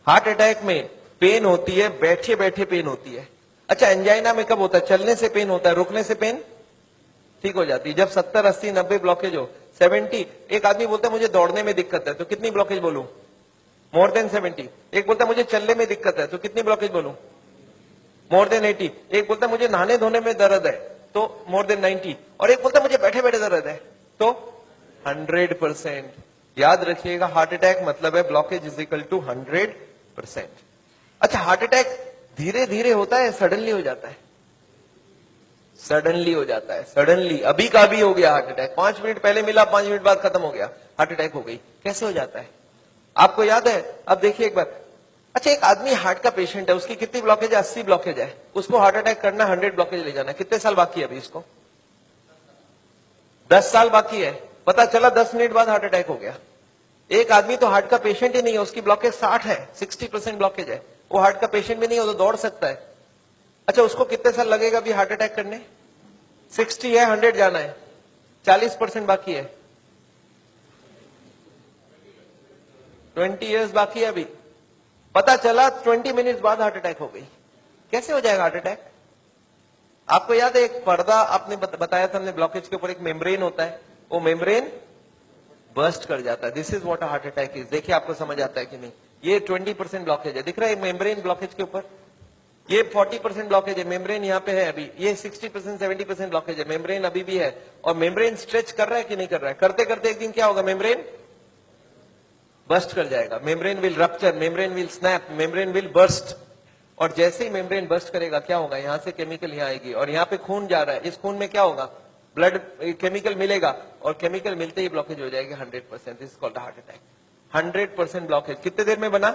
Heart attack में pen होती है, बैठे बैठे पेन होती है। अच्छा, एंजाइना में कब होता है? चलने से पेन होता है, रुकने से पेन ठीक हो जाती है। जब 70, 80, 90 ब्लॉकेज हो, 70, एक आदमी बोलता है मुझे दौड़ने में दिक्कत है, तो कितनी ब्लॉकेज बोलूं? More than 70। एक बोलता है मुझे चलने में दिक्कत है, तो कितनी ब्लॉकेज बोलूं? More than 80। एक बोलता है मुझे नहाने धोने में दर्द है, तो मोर देन 90। और एक बोलता है मुझे बैठे बैठे दर्द है, तो 100%। याद रखिएगा, हार्ट अटैक मतलब है ब्लॉकेज इज इक्वल टू 100%। अच्छा, हार्ट अटैक धीरे धीरे होता है, सडनली हो जाता है? सडनली हो जाता है। सडनली अभी का अभी हो गया हार्ट अटैक, 5 मिनट पहले मिला, 5 मिनट बाद खत्म हो गया, हार्ट अटैक हो गई। कैसे हो जाता है आपको याद है? अब देखिए एक बार। अच्छा, एक आदमी हार्ट का पेशेंट है, उसकी कितनी ब्लॉकेज है? 80 ब्लॉकेज है। उसको हार्ट अटैक करना, 100 ब्लॉकेज ले जाना, कितने साल बाकी है अभी इसको? 10 साल बाकी है। पता चला 10 मिनट बाद हार्ट अटैक हो गया। एक आदमी तो हार्ट का पेशेंट ही नहीं है, उसकी ब्लॉकेज 60 है, 60% ब्लॉकेज है, वो हार्ट का पेशेंट भी नहीं हो तो दौड़ सकता है। अच्छा, उसको कितने साल लगेगा अभी हार्ट अटैक करने? 60 है, 100 जाना है, 40% बाकी है, 20 इयर्स बाकी है अभी। पता चला 20 मिनट्स बाद हार्ट अटैक हो गई। कैसे हो जाएगा हार्ट अटैक? आपको याद है एक पर्दा आपने बताया था हमने, ब्लॉकेज के ऊपर एक मेम्ब्रेन होता है, वो मेम्ब्रेन बर्स्ट कर जाता है। This is what a heart attack is. देखिए आपको समझ आता है कि नहीं? ये 20% ब्लॉकेज है, दिख रहा है मेम्ब्रेन ब्लॉकेज के ऊपर। ये 40% ब्लॉकेज है, मेम्ब्रेन यहाँ पे है अभी। ये 60%, 70% ब्लॉकेज है, मेम्ब्रेन अभी भी है। और मेम्ब्रेन स्ट्रेच कर रहा है कि नहीं कर रहा है? करते करते एक दिन क्या होगा? मेम्ब्रेन बर्स्ट कर जाएगा, membrane will rupture, membrane will snap, membrane will burst. और जैसे ही मेम्ब्रेन बर्स्ट करेगा क्या होगा? यहां से केमिकल यहाँ आएगी, और यहाँ पे खून जा रहा है, इस खून में क्या होगा? ब्लड केमिकल मिलेगा, और केमिकल मिलते ही ब्लॉकेज हो जाएगी 100%। This is called heart attack. 100% blockage कितने देर में बना?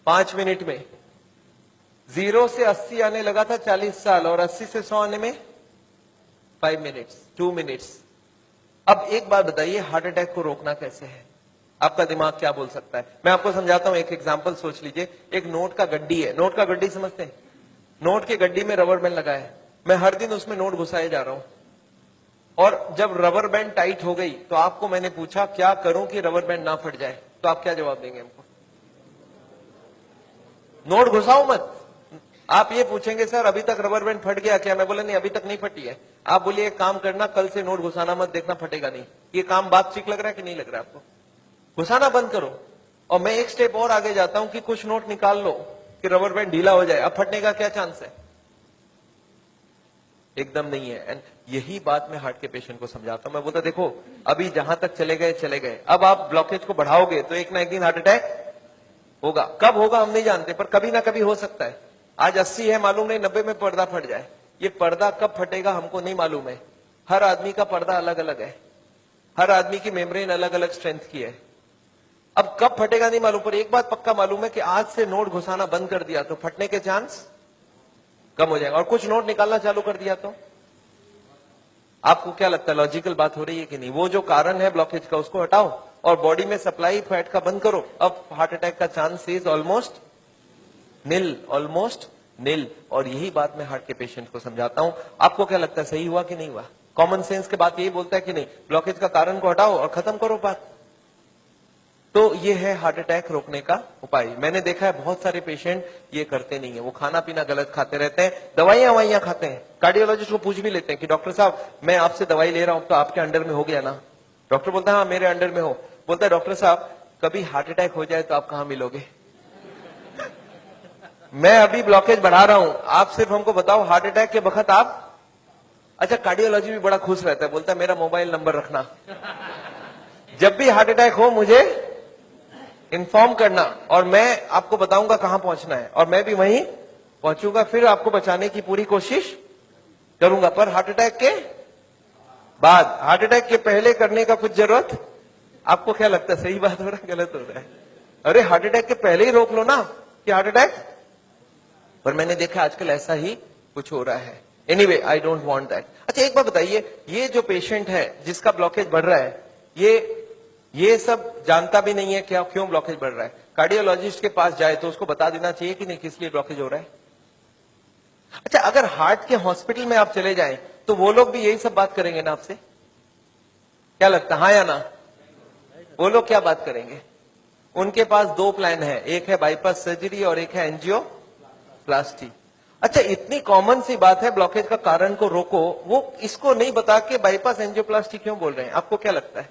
5 मिनट में। 0 से 80 आने लगा था 40 साल, और 80 से 100 आने में 5 मिनट्स, 2 मिनट्स। अब एक बात बताइए, हार्ट अटैक को रोकना कैसे है? आपका दिमाग क्या बोल सकता है? मैं आपको समझाता हूं, एक एग्जांपल सोच लीजिए। एक नोट का गड्डी है, नोट का गड्डी समझते हैं? नोट की गड्डी में रबर बैंड लगा है, मैं हर दिन उसमें नोट घुसाए जा रहा हूं, और जब रबर बैंड टाइट हो गई तो आपको मैंने पूछा क्या करूं कि रबर बैंड ना फट जाए, तो आप क्या जवाब देंगे हमको? नोट घुसाओ मत। आप ये पूछेंगे सर अभी तक रबर बैंड फट गया क्या? मैं बोला नहीं, अभी तक नहीं फटी है। आप बोलिए एक काम करना, कल से नोट घुसाना मत, देखना फटेगा नहीं। ये काम बात ठीक लग रहा है कि नहीं लग रहा है आपको? घुसाना बंद करो। और मैं एक स्टेप और आगे जाता हूं कि कुछ नोट निकाल लो कि रबर बैंड ढीला हो जाए, अब फटने का क्या चांस है? एकदम नहीं है। एंड यही बात मैं हार्ट के पेशेंट को समझाता हूं। मैं बोलता देखो अभी जहां तक चले गए चले गए, अब आप ब्लॉकेज को बढ़ाओगे तो एक ना एक दिन हार्ट अटैक होगा। कब होगा हम नहीं जानते, पर कभी ना कभी हो सकता है। आज 80 है, मालूम नहीं 90 में पर्दा फट जाए। ये पर्दा कब फटेगा हमको नहीं मालूम है। हर आदमी का पर्दा अलग अलग है, हर आदमी की मेम्ब्रेन अलग अलग स्ट्रेंथ की है। अब कब फटेगा नहीं मालूम, पर एक बात पक्का मालूम है कि आज से नोट घुसाना बंद कर दिया तो फटने के चांस कम हो जाएगा, और कुछ नोट निकालना चालू कर दिया तो। आपको क्या लगता है, लॉजिकल बात हो रही है कि नहीं? वो जो कारण है ब्लॉकेज का उसको हटाओ और बॉडी में सप्लाई फैट का बंद करो, अब हार्ट अटैक का chance is almost nil, almost nil. और यही बात मैं हार्ट के पेशेंट को समझाता हूं। आपको क्या लगता है, सही हुआ कि नहीं हुआ? कॉमन सेंस के बात यही बोलता है कि नहीं? ब्लॉकेज का कारण को हटाओ और खत्म करो बात। तो ये है हार्ट अटैक रोकने का उपाय। मैंने देखा है बहुत सारे पेशेंट ये करते नहीं है, वो खाना पीना गलत खाते रहते हैं, दवाइयां खाते हैं। कार्डियोलॉजिस्ट को पूछ भी लेते हैं कि डॉक्टर साहब मैं आपसे दवाई ले रहा हूं तो आपके अंडर में हो गया ना? डॉक्टर बोलता है हाँ मेरे अंडर में हो। बोलता है डॉक्टर साहब कभी हार्ट अटैक हो जाए तो आप कहां मिलोगे? मैं अभी ब्लॉकेज बढ़ा रहा हूं, आप सिर्फ हमको बताओ हार्ट अटैक के वक्त आप। अच्छा, कार्डियोलॉजी भी बड़ा खुश रहता है, बोलता है मेरा मोबाइल नंबर रखना, जब भी हार्ट अटैक हो मुझे इन्फॉर्म करना और मैं आपको बताऊंगा कहां पहुंचना है, और मैं भी वहीं पहुंचूंगा, फिर आपको बचाने की पूरी कोशिश करूंगा। पर हार्ट अटैक के बाद, हार्ट अटैक के पहले करने का कुछ जरूरत। आपको क्या लगता है, सही बात हो रहा है गलत हो रहा है? अरे हार्ट अटैक के पहले ही रोक लो ना कि हार्ट अटैक। पर मैंने देखा आजकल ऐसा ही कुछ हो रहा है। Anyway I don't want that. अच्छा एक बात बताइए, ये जो पेशेंट है जिसका ब्लॉकेज बढ़ रहा है, ये सब जानता भी नहीं है क्या क्यों ब्लॉकेज बढ़ रहा है। कार्डियोलॉजिस्ट के पास जाए तो उसको बता देना चाहिए कि नहीं किस लिए ब्लॉकेज हो रहा है। अच्छा, अगर हार्ट के हॉस्पिटल में आप चले जाएं तो वो लोग भी यही सब बात करेंगे ना आपसे? क्या लगता है, हाँ या ना? वो लोग क्या बात करेंगे? उनके पास दो प्लान है, एक है बाईपास सर्जरी और एक है एंजियोप्लास्टी। अच्छा, इतनी कॉमन सी बात है, ब्लॉकेज का कारण को रोको, वो इसको नहीं बता के बाईपास एंजियोप्लास्टी क्यों बोल रहे हैं? आपको क्या लगता है?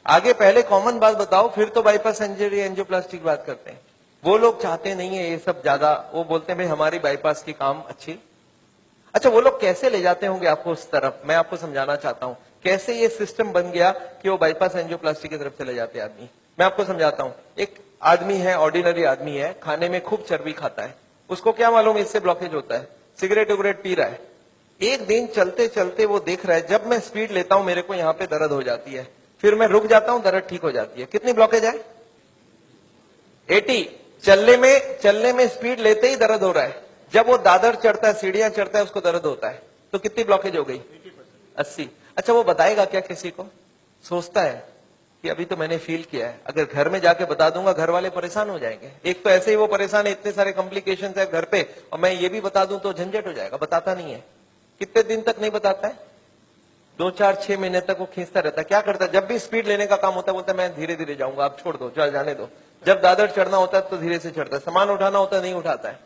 आगे पहले कॉमन बात बताओ, फिर तो बाईपास सर्जरी एंजियोप्लास्टी की बात करते हैं। वो लोग चाहते नहीं है ये सब ज्यादा, वो बोलते हैं भाई हमारी बाईपास की काम अच्छी। अच्छा, वो लोग कैसे ले जाते होंगे आपको उस तरफ, मैं आपको समझाना चाहता हूं कैसे ये सिस्टम बन गया कि वो बाईपास एंजियोप्लास्टी की तरफ चले जाते हैं आदमी। मैं आपको समझाता हूं। एक आदमी है, ऑर्डिनरी आदमी है, खाने में खूब चर्बी खाता है, उसको क्या मालूम इससे ब्लॉकेज होता है, सिगरेट उगरेट पी रहा है। एक दिन चलते चलते वो देख रहा है जब मैं स्पीड लेता हूं मेरे को यहाँ पे दर्द हो जाती है, फिर मैं रुक जाता हूं, दर्द ठीक हो जाती है। कितनी ब्लॉकेज है? 80। चलने में स्पीड लेते ही दर्द हो रहा है, जब वो दादर चढ़ता है, सीढ़ियां चढ़ता है, उसको दर्द होता है। तो कितनी ब्लॉकेज हो गई? 80। अच्छा, वो बताएगा क्या किसी को? सोचता है कि अभी तो मैंने फील किया है, अगर घर में जाके बता दूंगा घर वाले परेशान हो जाएंगे। एक तो ऐसे ही वो परेशान है, इतने सारे कॉम्प्लिकेशन है घर पे, और मैं ये भी बता दूं तो झंझट हो जाएगा। बताता नहीं है। कितने दिन तक नहीं बताता है? 2, 4, 6 महीने तक वो खींचता रहता है। क्या करता है? जब भी स्पीड लेने का काम होता है बोलता है मैं धीरे धीरे जाऊंगा, आप छोड़ दो, जाने दो। जब दादर चढ़ना होता है तो धीरे से चढ़ता है, सामान उठाना होता है नहीं उठाता है,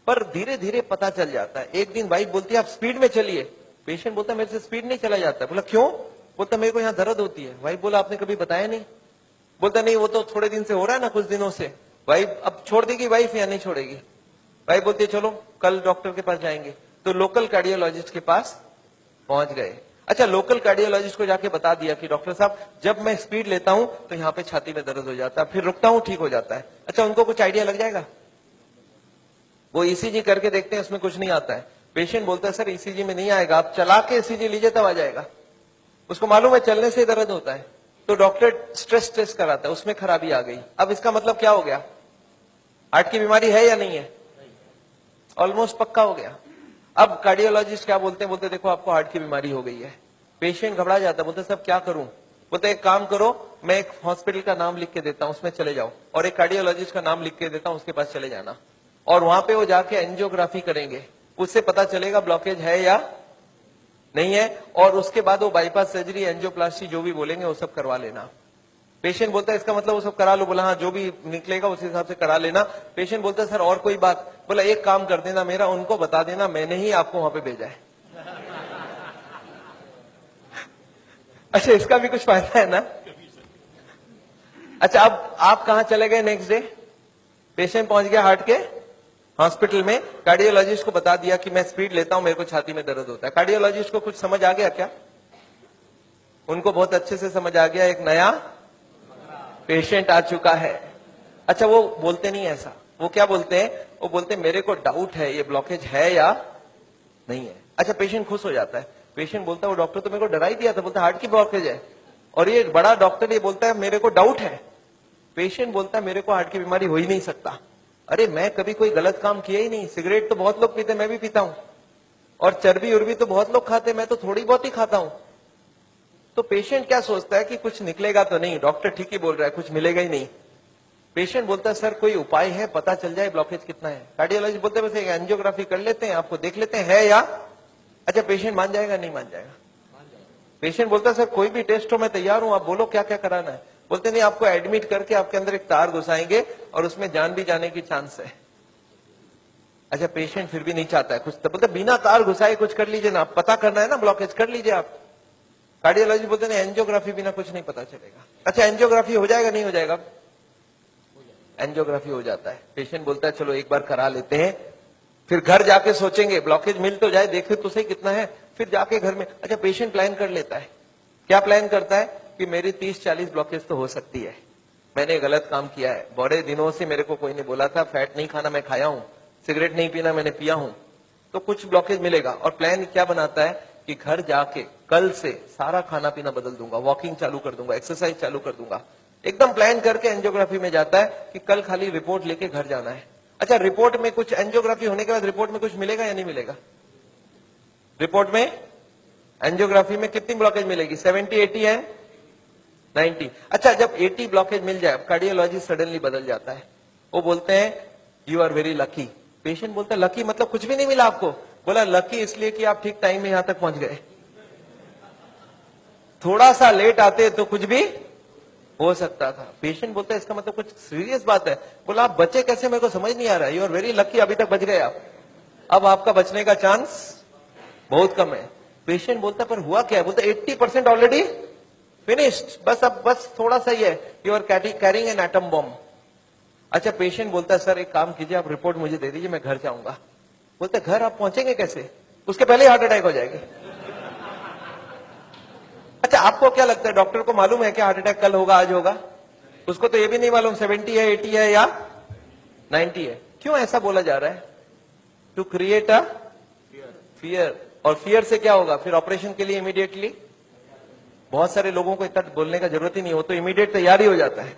पर धीरे धीरे पता चल जाता है। एक दिन वाइफ बोलती है आप स्पीड में चलिए, पेशेंट बोलता है मेरे से स्पीड नहीं चला जाता। बोला क्यों? बोलता मेरे को यहाँ दर्द होती है। वाइफ बोला आपने कभी बताया नहीं? बोलता नहीं, वो तो थोड़े दिन से हो रहा है ना, कुछ दिनों से। वाइफ अब छोड़ देगी वाइफ या नहीं छोड़ेगी? वाइफ बोलती है चलो कल डॉक्टर के पास जाएंगे। तो लोकल कार्डियोलॉजिस्ट के पास पहुंच गए। अच्छा, लोकल कार्डियोलॉजिस्ट को जाके बता दिया कि डॉक्टर साहब जब मैं स्पीड लेता हूं तो यहाँ पे छाती में दर्द हो जाता है, फिर रुकता हूं ठीक हो जाता है। अच्छा, उनको कुछ आइडिया लग जाएगा? वो ईसीजी करके देखते हैं, उसमें कुछ नहीं आता है। पेशेंट बोलता है सर ईसीजी में नहीं आएगा, आप चला के ईसीजी लीजिए तब आ जाएगा। उसको मालूम है चलने से दर्द होता है, तो डॉक्टर स्ट्रेस टेस्ट कराता है, उसमें खराबी आ गई। अब इसका मतलब क्या हो गया? हार्ट की बीमारी है या नहीं है? ऑलमोस्ट पक्का हो गया। अब कार्डियोलॉजिस्ट क्या बोलते हैं? बोलते देखो आपको हार्ट की बीमारी हो गई है। पेशेंट घबरा जाता है, बोलते सब क्या करूं? बोलते एक काम करो, मैं एक हॉस्पिटल का नाम लिख के देता हूं, उसमें चले जाओ, और एक कार्डियोलॉजिस्ट का नाम लिख के देता हूं, उसके पास चले जाना, और वहां पे वो जाके एंजियोग्राफी करेंगे, उससे पता चलेगा ब्लॉकेज है या नहीं है, और उसके बाद वो बाईपास सर्जरी एंजियोप्लास्टी जो भी बोलेंगे वो सब करवा लेना। पेशेंट बोलता है इसका मतलब वो सब करा लो। बोला हाँ, जो भी निकलेगा उस हिसाब से करा लेना। पेशेंट बोलता है सर और कोई बात? बोला एक काम कर देना, मेरा उनको बता देना मैंने ही आपको वहां पे भेजा है। अच्छा, इसका भी कुछ फायदा है ना? अच्छा, अब आप कहां चले गए नेक्स्ट डे? पेशेंट पहुंच गया हार्ट के हॉस्पिटल में, कार्डियोलॉजिस्ट को बता दिया कि मैं स्पीड लेता हूं, मेरे को छाती में दर्द होता है। कार्डियोलॉजिस्ट को कुछ समझ आ गया क्या? उनको बहुत अच्छे से समझ आ गया, एक नया पेशेंट आ चुका है। अच्छा, वो बोलते नहीं ऐसा, वो क्या बोलते हैं? वो बोलते हैं मेरे को डाउट है ये ब्लॉकेज है या नहीं है। अच्छा, पेशेंट खुश हो जाता है। पेशेंट बोलता है वो डॉक्टर तो मेरे को डरा ही दिया था, बोलता हार्ट की ब्लॉकेज है, और ये बड़ा डॉक्टर ये बोलता है मेरे को डाउट है। पेशेंट बोलता है मेरे को हार्ट की बीमारी हो ही नहीं सकता। अरे मैं कभी कोई गलत काम किया ही नहीं, सिगरेट तो बहुत लोग पीते, मैं भी पीता हूं, और चर्बी उर्बी तो बहुत लोग खाते, मैं तो थोड़ी बहुत ही खाता हूं। तो पेशेंट क्या सोचता है कि कुछ निकलेगा तो नहीं, डॉक्टर ठीक ही बोल रहा है, कुछ मिलेगा ही नहीं। पेशेंट बोलता है सर कोई उपाय है, पता चल जाए ब्लॉकेज कितना है। कार्डियोलॉजिस्ट बोलते हैं बस एक एंजियोग्राफी कर लेते हैं, आपको देख लेते हैं है या। अच्छा, पेशेंट मान जाएगा नहीं मान जाएगा? पेशेंट बोलता है सर कोई भी टेस्ट हो मैं तैयार हूं, आप बोलो क्या क्या कराना है। बोलते नहीं, आपको एडमिट करके आपके अंदर एक तार घुसाएंगे और उसमें जान भी जाने की चांस है। अच्छा, पेशेंट फिर भी नहीं चाहता है कुछ, तो बोलते बिना तार घुसाए कुछ कर लीजिए ना, पता करना है ना ब्लॉकेज, कर लीजिए आप। कार्डियोलॉजी बोलते हैं एंजियोग्राफी बिना कुछ नहीं पता चलेगा। अच्छा, एंजियोग्राफी हो जाएगा नहीं हो जाएगा? एंजियोग्राफी हो जाता है। पेशेंट बोलता है चलो एक बार करा लेते हैं, फिर घर जाके सोचेंगे ब्लॉकेज मिल तो जाए, देखे तो सही कितना है, फिर जाके घर में। अच्छा, पेशेंट प्लान कर लेता है। क्या प्लान करता है? कि मेरी 30-40 ब्लॉकेज तो हो सकती है, मैंने गलत काम किया है, बड़े दिनों से मेरे को कोई नहीं बोला था फैट नहीं खाना, मैं खाया हूं, सिगरेट नहीं पीना, मैंने पिया हूं, तो कुछ ब्लॉकेज मिलेगा। और प्लान क्या बनाता है कि घर जाके कल से सारा खाना पीना बदल दूंगा, वॉकिंग चालू कर दूंगा, एक्सरसाइज चालू कर दूंगा, एकदम प्लान करके एंजियोग्राफी में जाता है कि कल खाली रिपोर्ट लेके घर जाना है। अच्छा, रिपोर्ट में कुछ, एंजियोग्राफी होने के बाद रिपोर्ट में कुछ मिलेगा या नहीं मिलेगा? रिपोर्ट में एंजियोग्राफी में कितनी ब्लॉकेज मिलेगी? 70, 80 एंड 90। अच्छा, जब 80 ब्लॉकेज मिल जाए, कार्डियोलॉजी सडनली बदल जाता है, वो बोलते हैं you are very lucky. Patient बोलता है लकी मतलब कुछ भी नहीं मिला आपको? बोला लकी इसलिए कि आप ठीक टाइम में यहां तक पहुंच गए, थोड़ा सा लेट आते तो कुछ भी हो सकता था। पेशेंट बोलता है इसका मतलब कुछ सीरियस बात है। बोला आप बचे कैसे, मेरे को समझ नहीं आ रहा। यू आर वेरी लकी, अभी तक बच गए आप। अब आपका बचने का चांस बहुत कम है। पेशेंट बोलता है पर हुआ क्या है? बोलता 80% ऑलरेडी फिनिश्ड, बस अब बस थोड़ा सा ही है। You are carrying an atom bomb. अच्छा, पेशेंट बोलता है सर एक काम कीजिए, आप रिपोर्ट मुझे दे दीजिए, मैं घर जाऊंगा। बोलते घर आप पहुंचेंगे कैसे? उसके पहले ही हार्ट अटैक हो जाएगी। अच्छा, आपको क्या लगता है डॉक्टर को मालूम है कि हार्ट अटैक कल होगा आज होगा? उसको तो ये भी नहीं मालूम 70 है 80 है या 90 है। क्यों ऐसा बोला जा रहा है? To create a fear. और फियर से क्या होगा फिर? ऑपरेशन के लिए इमीडिएटली बहुत सारे लोगों को इतना बोलने का जरूरत ही नहीं हो, तो इमीडिएट तैयारी हो जाता है।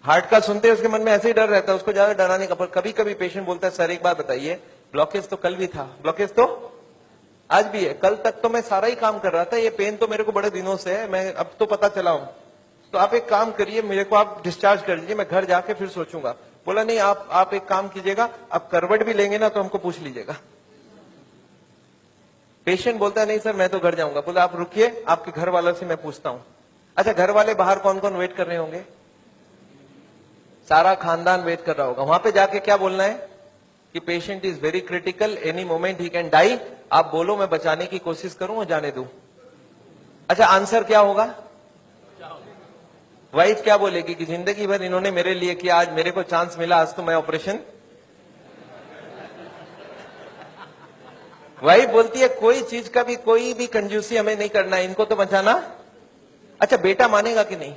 हार्ट का सुनते उसके मन में ऐसे ही डर रहता है, उसको ज्यादा डराने का। पर कभी कभी पेशेंट बोलता है सर एक बात बताइए, ब्लॉकेज तो कल भी था, ब्लॉकेज तो आज भी है, कल तक तो मैं सारा ही काम कर रहा था, ये पेन तो मेरे को बड़े दिनों से है, मैं अब तो पता चला हूं। तो आप एक काम करिए, मेरे को आप डिस्चार्ज कर दीजिए, मैं घर जाके फिर सोचूंगा। बोला नहीं, आप एक काम कीजिएगा, आप करवट भी लेंगे ना तो हमको पूछ लीजिएगा। पेशेंट बोलता है नहीं सर मैं तो घर जाऊंगा। बोला आप रुकिए, आपके घर वालों से मैं पूछता हूं। अच्छा, घर वाले बाहर कौन कौन वेट कर रहे होंगे? सारा खानदान वेट कर रहा होगा। वहां पे जाके क्या बोलना है कि patient is very critical, any moment he can die. आप बोलो मैं बचाने की कोशिश करूं और जाने दूं। अच्छा, आंसर क्या होगा? वाइफ क्या बोलेगी कि जिंदगी भर इन्होंने मेरे लिए किया, आज मेरे को चांस मिला, आज तो मैं ऑपरेशन। वाइफ बोलती है कोई चीज का भी कोई भी कंजूसी हमें नहीं करना है, इनको तो बचाना। अच्छा, बेटा मानेगा कि नहीं?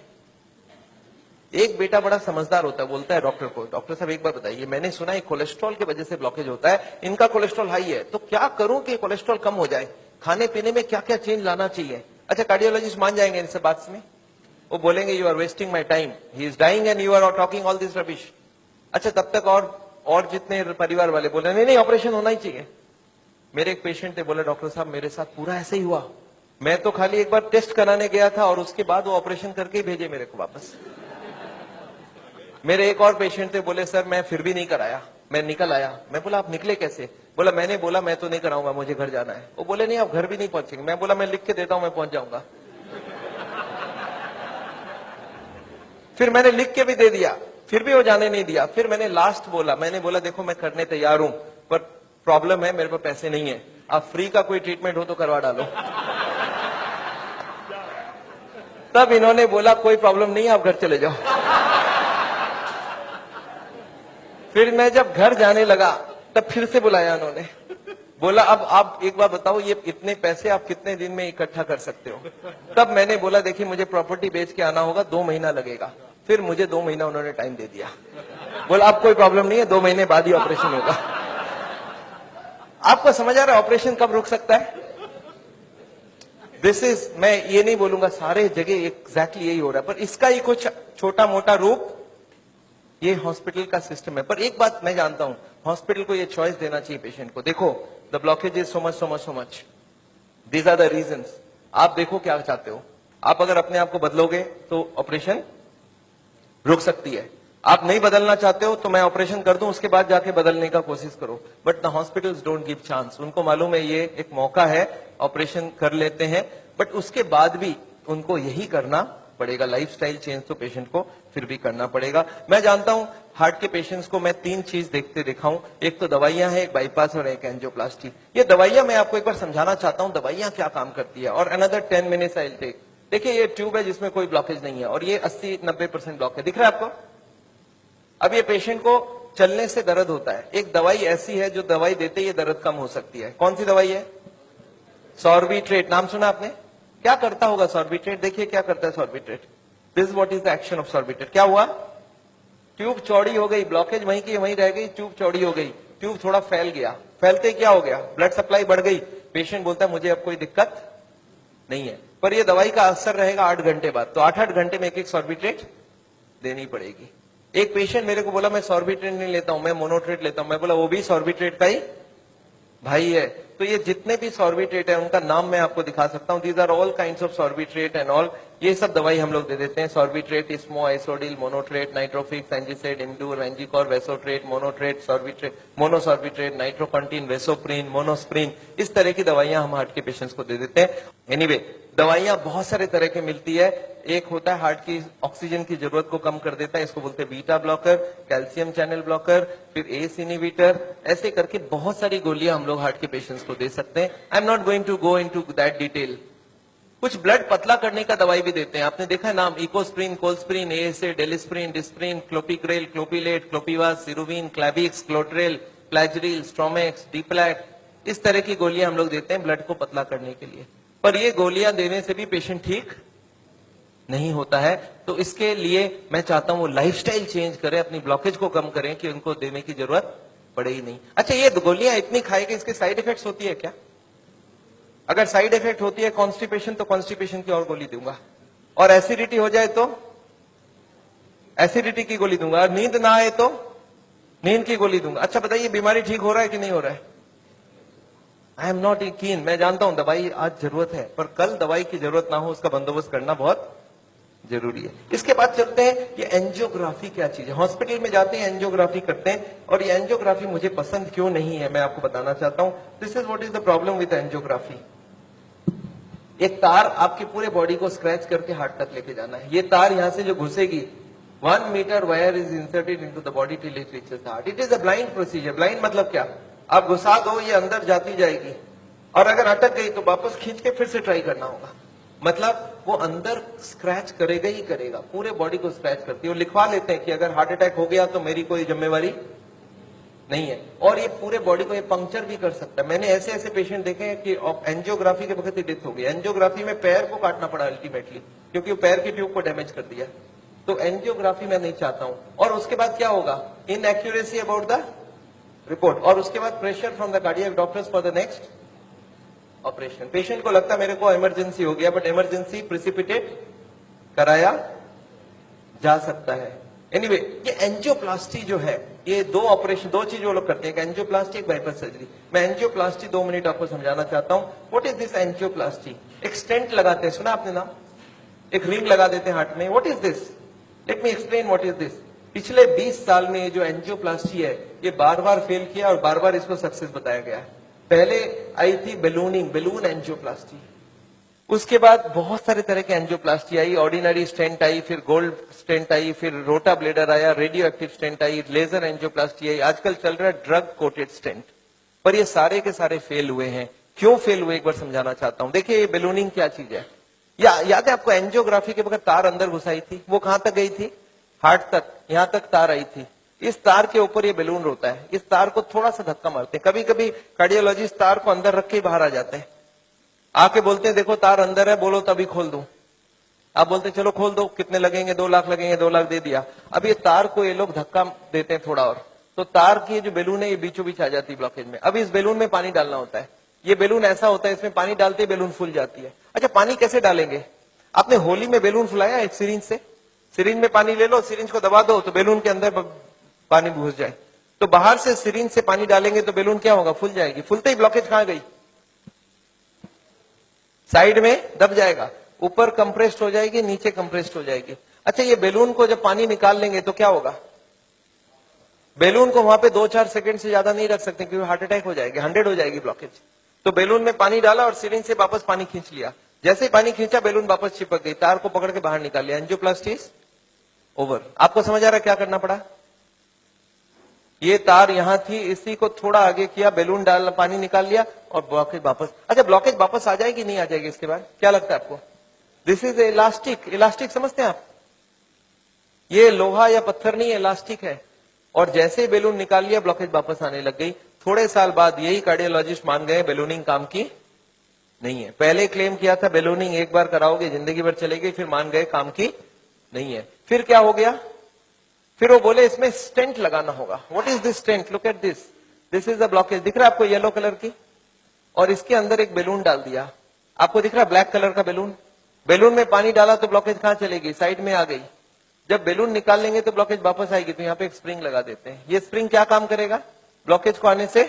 एक बेटा बड़ा समझदार होता है, बोलता है डॉक्टर को, डॉक्टर साहब एक बार बताइए, मैंने सुना है कोलेस्ट्रॉल की वजह से ब्लॉकेज होता है, इनका कोलेस्ट्रॉल हाई है, तो क्या करूं कि कोलेस्ट्रॉल कम हो जाए? खाने पीने में क्या क्या चेंज लाना चाहिए? अच्छा, कार्डियोलॉजिस्ट मान जाएंगे इनसे बात में? वो बोलेंगे you are wasting my time, he is dying and you are talking all this rubbish. अच्छा, तब तक और जितने परिवार वाले बोले नहीं नहीं ऑपरेशन होना ही चाहिए। मेरे एक पेशेंट ने बोला डॉक्टर साहब मेरे साथ पूरा ऐसे ही हुआ, मैं तो खाली एक बार टेस्ट कराने गया था और उसके बाद वो ऑपरेशन करके ही भेजे मेरे को वापस। मेरे एक और पेशेंट थे, बोले सर मैं फिर भी नहीं कराया, मैं निकल आया। मैं बोला आप निकले कैसे? बोला मैंने बोला मैं तो नहीं कराऊंगा, मुझे घर जाना है। वो बोले नहीं आप घर भी नहीं पहुंचेंगे। मैं बोला मैं लिख के देता हूं, मैं पहुंच जाऊंगा। फिर मैंने लिख के भी दे दिया, फिर भी वो जाने नहीं दिया। फिर मैंने लास्ट बोला, मैंने बोला देखो मैं करने तैयार हूं, पर प्रॉब्लम है मेरे पास पैसे नहीं है, आप फ्री का कोई ट्रीटमेंट हो तो करवा डालो। तब इन्होंने बोला कोई प्रॉब्लम नहीं है, आप घर चले जाओ। फिर मैं जब घर जाने लगा तब फिर से बुलाया उन्होंने, बोला अब आप एक बार बताओ ये इतने पैसे आप कितने दिन में इकट्ठा कर सकते हो? तब मैंने बोला देखिए मुझे प्रॉपर्टी बेच के आना होगा, 2 महीना लगेगा। फिर मुझे 2 महीना उन्होंने टाइम दे दिया। बोला अब कोई प्रॉब्लम नहीं है, 2 महीने बाद ही ऑपरेशन होगा। आपको समझ आ रहा है ऑपरेशन कब रुक सकता है? दिस इज, मैं ये नहीं बोलूंगा सारे जगह एग्जैक्टली यही हो रहा है, पर इसका ही कुछ छोटा मोटा रूप ये हॉस्पिटल का सिस्टम है। पर एक बात मैं जानता हूं, हॉस्पिटल को ये चॉइस देना चाहिए पेशेंट को। देखो the blockage is so much so much so much, these are the reasons. आप देखो क्या चाहते हो। आप अगर अपने आप को बदलोगे तो ऑपरेशन रुक सकती है। आप नहीं बदलना चाहते हो तो मैं ऑपरेशन कर दूं, उसके बाद जाके बदलने का कोशिश करो। But the hospitals don't give chance. उनको मालूम है ये एक मौका है, ऑपरेशन कर लेते हैं, बट उसके बाद भी उनको यही करना पड़ेगा। लाइफस्टाइल चेंज तो पेशेंट को फिर भी करना पड़ेगा। मैं जानता हूं हार्ट के पेशेंट्स को मैं 3 चीज देखते दिखाऊं, एक तो दवाइयां हैं, एक बाईपास और एक एंजियोप्लास्टी। ये दवाइयां मैं आपको एक बार समझाना चाहता हूं दवाइयां क्या काम करती है, और another 10 minutes I will take. देखिए ये ट्यूब है जिसमें कोई ब्लॉकेज नहीं है, और ये 80-90% ब्लॉक है, दिख रहा है आपको? अब ये पेशेंट को चलने से दर्द होता है, एक दवाई ऐसी है जो दवाई देते ही दर्द कम हो सकती है। कौन सी दवाई है? सॉर्बिट्रेट। नाम सुना आपने? क्या करता होगा सॉर्बिट्रेट? देखिए क्या करता है Sorbitrate. This what is the action of Sorbitrate. क्या हुआ? ट्यूब चौड़ी हो गई, ब्लॉकेज वहीं की वहीं रह गई, ट्यूब चौड़ी हो गई, ट्यूब थोड़ा फैल गया, फैलते क्या हो गया? ब्लड सप्लाई बढ़ गई। पेशेंट बोलता है मुझे अब कोई दिक्कत नहीं है, पर ये दवाई का असर रहेगा 8 घंटे बाद, तो 8-8 घंटे में एक सॉर्बिट्रेट देनी पड़ेगी। एक पेशेंट मेरे को बोला मैं सॉर्बिट्रेट नहीं लेता हूं, मैं मोनोट्रेट लेता हूं। मैं बोला वो भी सॉर्बिट्रेट का ही भाई है। तो ये जितने भी सॉर्बिट्रेट है उनका नाम मैं आपको दिखा सकता हूं। These are all kinds of sorbitrate and all. ये सब दवाई हम लोग दे देते हैं। सॉर्बिट्रेट, इस्मो, आइसोडिल, मोनोट्रेट, नाइट्रोफिक्स, एंजिसेड, इंडूर, वेंजिकॉर, वेसोट्रेट, मोनोट्रेट, सॉर्बिट्रेट, मोनोसॉर्बिट्रेट, नाइट्रोकंटीन, वेसोप्रीन, मोनोस्प्रीन, इस तरह की दवाइयां हम हार्ट के पेशेंट्स को दे देते हैं। एनीवे दवाइयां बहुत सारे तरह की मिलती है। एक होता है हार्ट की ऑक्सीजन की जरूरत को कम कर देता है, इसको बोलते हैं beta blocker, calcium channel blocker, फिर एस इनहिबिटर, ऐसे करके बहुत सारी गोलियां हम लोग हार्ट के पेशेंट्स को दे सकते हैं। I am not going to go into that detail. कुछ ब्लड पतला करने का दवाई भी देते हैं, आपने देखा है नाम, इकोस्प्रिन, कोल्स्प्रिन, एएसए, डेलिस्प्रिन, डिस्प्रिन, क्लोपिग्रेल, क्लोपिलेट, क्लोपिवास, सिरुविन, क्लैबिक्स, क्लोट्रेल, प्लाजरिल, स्ट्रोमेक्स, डीप्लैक, इस तरह की गोलियां हम लोग देते हैं ब्लड को पतला करने के लिए। पर ये गोलियां देने से भी पेशेंट ठीक नहीं होता है, तो इसके लिए मैं चाहता हूं वो लाइफस्टाइल चेंज करें, अपनी ब्लॉकेज को कम करें कि उनको देने की जरूरत पड़े ही नहीं। अच्छा, ये गोलियां इतनी खाएगी, इसके साइड इफेक्ट्स होती है क्या? अगर साइड इफेक्ट होती है कॉन्स्टिपेशन, तो कॉन्स्टिपेशन की और गोली दूंगा, और एसिडिटी हो जाए तो एसिडिटी की गोली दूंगा, और नींद ना आए तो नींद की गोली दूंगा। अच्छा बताइए, बीमारी ठीक हो रहा है कि नहीं हो रहा है? आई एम नॉट कीन, मैं जानता हूं दवाई आज जरूरत है, पर कल दवाई की जरूरत ना हो उसका बंदोबस्त करना बहुत जरूरी है। इसके बाद चलते हैं, ये एंजियोग्राफी क्या चीज है। हॉस्पिटल में जाते हैं, एंजियोग्राफी करते हैं, और ये एंजियोग्राफी मुझे पसंद क्यों नहीं है मैं आपको बताना चाहता हूं। This is what is the problem with angiography. एक तार आपके पूरे बॉडी को स्क्रैच करके हार्ट तक लेके जाना है। ये तार यहां से जो घुसेगी, 1 metre wire is inserted into the body till it reaches the heart. It is a blind procedure. Blind मतलब क्या? आप घुसा दो, ये अंदर जाती जाएगी, और अगर अटक गई तो वापस खींच के फिर से ट्राई करना होगा। मतलब वो अंदर स्क्रैच करेगा ही करेगा, पूरे बॉडी को स्क्रैच करती है। वो लिखवा लेते हैं कि अगर हार्ट अटैक हो गया तो मेरी कोई जिम्मेवारी नहीं है, और ये पूरे बॉडी को ये पंक्चर भी कर सकता है। मैंने ऐसे ऐसे पेशेंट देखे हैं कि एंजियोग्राफी के वक्त ही डेथ हो गई। एंजियोग्राफी में पैर को काटना पड़ा अल्टीमेटली, क्योंकि वो पैर की ट्यूब को डैमेज कर दिया। तो एंजियोग्राफी मैं नहीं चाहता हूं। और उसके बाद क्या होगा? इनएक्यूरेसी अबाउट द रिपोर्ट, और उसके बाद pressure from the cardiac doctors for the next operation. Patient को लगता है मेरे को इमरजेंसी हो गया, बट इमरजेंसी प्रिसिपिटेट कराया जा सकता है। एनीवे, ये एंजियोप्लास्टी जो है, ये दो ऑपरेशन, दो चीज वो लोग करते हैं, एक एंजियोप्लास्टी, एक बाइपास सर्जरी। मैं एंजियोप्लास्टी 2 मिनट आपको समझाना चाहता हूं। What is this angioplasty? एक स्टेंट लगाते हैं, सुना आपने नाम? एक रिंग लगा देते हैं हार्ट में। What is this? Let me explain what is this. पिछले 20 साल में ये जो एंजियोप्लास्टी है, ये बार बार फेल किया और बार बार इसको सक्सेस बताया गया। पहले आई थी बैलूनिंग, बैलून एंजियोप्लास्टी। उसके बाद बहुत सारे तरह के एंजियोप्लास्टी आई, ऑर्डिनरी स्टेंट आई, फिर गोल्ड स्टेंट आई, फिर रोटा ब्लेडर आया, रेडियो एक्टिव स्टेंट आई, लेजर एंजियोप्लास्टी आई, आजकल चल रहा है ड्रग कोटेड स्टेंट। पर ये सारे के सारे फेल हुए हैं। क्यों फेल हुए, एक बार समझाना चाहता हूं। देखिए, ये बैलूनिंग क्या चीज है? याद है आपको, एंजियोग्राफी के वक्त तार अंदर घुसाई थी, वो कहां तक गई थी? हार्ट तक, यहां तक तार आई थी। इस तार के ऊपर ये बैलून होता है, इस तार को थोड़ा सा धक्का मारते हैं। कभी कभी कार्डियोलॉजिस्ट तार को अंदर रख के ही बाहर आ जाते हैं, आके बोलते हैं देखो तार अंदर है, बोलो तभी खोल दूं। आप बोलते हैं चलो खोल दो, कितने लगेंगे? 2 लाख लगेंगे। 2 लाख दे दिया। अब ये तार को ये लोग धक्का देते हैं थोड़ा और, तो तार की जो बैलून है ये बीचों बीच आ जाती है ब्लॉकेज में। अब इस बैलून में पानी डालना होता है। ये बैलून ऐसा होता है, इसमें पानी डालते ही बैलून फूल जाती है। अच्छा, पानी कैसे डालेंगे? आपने होली में बैलून फुलाया एक सिरिंज से? सिरिंज में पानी ले लो, सिरिंज को दबा दो तो बैलून के अंदर पानी घुस जाए। तो बाहर से सिरिंज से पानी डालेंगे तो बैलून क्या होगा? फूल जाएगी। फूलते ही ब्लॉकेज कहां गई? साइड में दब जाएगा, ऊपर कंप्रेस्ड हो जाएगी, नीचे कंप्रेस्ड हो जाएगी। अच्छा, ये बैलून को जब पानी निकाल लेंगे तो क्या होगा? बैलून को वहां पे 2-4 सेकंड से ज्यादा नहीं रख सकते, क्योंकि हार्ट अटैक हो जाएगी, 100 हो जाएगी ब्लॉकेज। तो बैलून में पानी डाला और सिरिंज से वापस पानी खींच लिया। जैसे ही पानी खींचा, बैलून वापस चिपक गई, तार को पकड़ के बाहर निकाल लिया। Angioplasty is over. आपको समझ आ रहा है क्या करना पड़ा? ये तार यहां थी, इसी को थोड़ा आगे किया, बैलून डाल, पानी निकाल लिया और ब्लॉकेज वापस। अच्छा, ब्लॉकेज वापस आ जाएगी नहीं आ जाएगी इसके बाद? क्या लगता है आपको? This is elastic. इलास्टिक समझते हैं आप? ये लोहा या पत्थर नहीं, इलास्टिक है। और जैसे ही बैलून निकाल लिया, ब्लॉकेज वापस आने लग गई। थोड़े साल बाद यही कार्डियोलॉजिस्ट मान गए बैलूनिंग काम की नहीं है। पहले क्लेम किया था बैलूनिंग एक बार कराओगे जिंदगी भर चलेगी, फिर मान गए काम की नहीं है। फिर क्या हो गया? फिर वो बोले इसमें स्टेंट लगाना होगा। What is this stent? Look at this, this is the blockage. दिख रहा है आपको येलो कलर की? और इसके अंदर एक बैलून डाल दिया। आपको दिख रहा है ब्लैक कलर का बैलून? बैलून में पानी डाला तो ब्लॉकेज कहां चलेगी? साइड में आ गई। जब बैलून निकाल लेंगे तो ब्लॉकेज वापस आएगी, तो यहाँ पे एक स्प्रिंग लगा देते हैं। ये स्प्रिंग क्या काम करेगा? ब्लॉकेज को आने से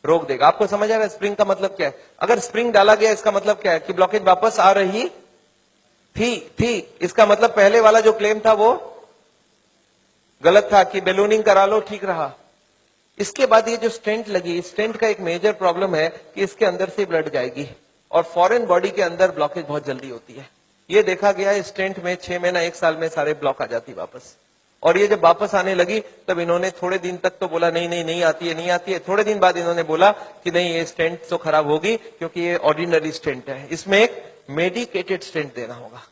रोक देगा। आपको समझ आ रहा है स्प्रिंग का मतलब क्या है? अगर स्प्रिंग डाला गया, इसका मतलब क्या है? कि ब्लॉकेज वापस आ रही थी। इसका मतलब पहले वाला जो क्लेम था वो गलत था कि बैलूनिंग करा लो, ठीक रहा। इसके बाद ये जो स्टेंट लगी, स्टेंट का एक मेजर प्रॉब्लम है कि इसके अंदर से ब्लड जाएगी, और फॉरेन बॉडी के अंदर ब्लॉकेज बहुत जल्दी होती है। ये देखा गया स्टेंट में 6 महीना 1 साल में सारे ब्लॉक आ जाती वापस। और ये जब वापस आने लगी तब इन्होंने थोड़े दिन तक तो बोला नहीं नहीं नहीं आती है नहीं आती है। थोड़े दिन बाद इन्होंने बोला कि नहीं ये स्टेंट तो खराब होगी क्योंकि ये ऑर्डिनरी स्टेंट है, इसमें एक मेडिकेटेड स्टेंट देना होगा।